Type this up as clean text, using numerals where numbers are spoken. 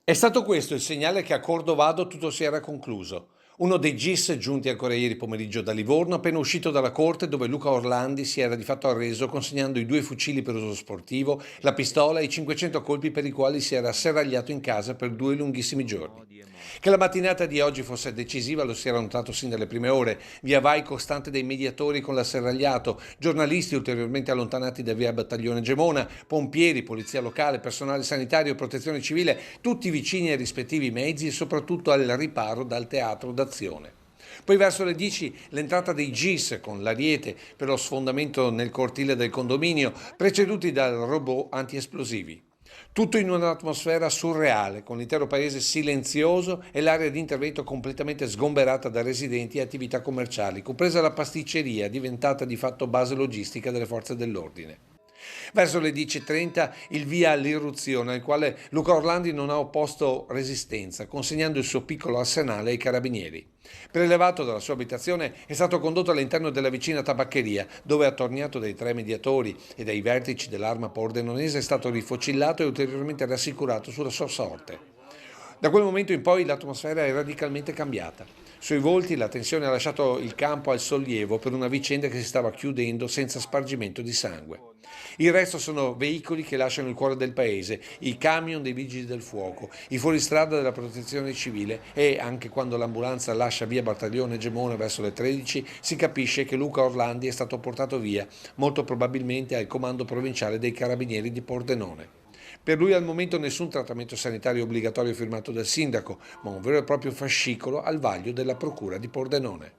È stato questo il segnale che a Cordovado tutto si era concluso. Uno dei GIS giunti ancora ieri pomeriggio da Livorno, appena uscito dalla corte dove Luca Orlandi si era di fatto arreso consegnando i 2 fucili per uso sportivo, la pistola e i 500 colpi per i quali si era serragliato in casa per 2 lunghissimi giorni. Che la mattinata di oggi fosse decisiva lo si era notato sin dalle prime ore, via vai costante dei mediatori con l'asserragliato, giornalisti ulteriormente allontanati da via Battaglione Gemona, pompieri, polizia locale, personale sanitario, protezione civile, tutti vicini ai rispettivi mezzi e soprattutto al riparo dal teatro d'azione. Poi verso le 10 l'entrata dei GIS con l'ariete per lo sfondamento nel cortile del condominio, preceduti dal robot antiesplosivi. Tutto in un'atmosfera surreale, con l'intero paese silenzioso e l'area di intervento completamente sgomberata da residenti e attività commerciali, compresa la pasticceria diventata di fatto base logistica delle forze dell'ordine. Verso le 10:30 il via all'irruzione, al quale Luca Orlandi non ha opposto resistenza, consegnando il suo piccolo arsenale ai carabinieri. Prelevato dalla sua abitazione, è stato condotto all'interno della vicina tabaccheria, dove, attorniato dai 3 mediatori e dai vertici dell'arma pordenonese, è stato rifocillato e ulteriormente rassicurato sulla sua sorte. Da quel momento in poi l'atmosfera è radicalmente cambiata. Sui volti la tensione ha lasciato il campo al sollievo per una vicenda che si stava chiudendo senza spargimento di sangue. Il resto sono veicoli che lasciano il cuore del paese, i camion dei vigili del fuoco, i fuoristrada della protezione civile e, anche quando l'ambulanza lascia via Battaglione Gemona verso le 13, si capisce che Luca Orlandi è stato portato via, molto probabilmente al comando provinciale dei carabinieri di Pordenone. Per lui al momento nessun trattamento sanitario obbligatorio firmato dal sindaco, ma un vero e proprio fascicolo al vaglio della procura di Pordenone.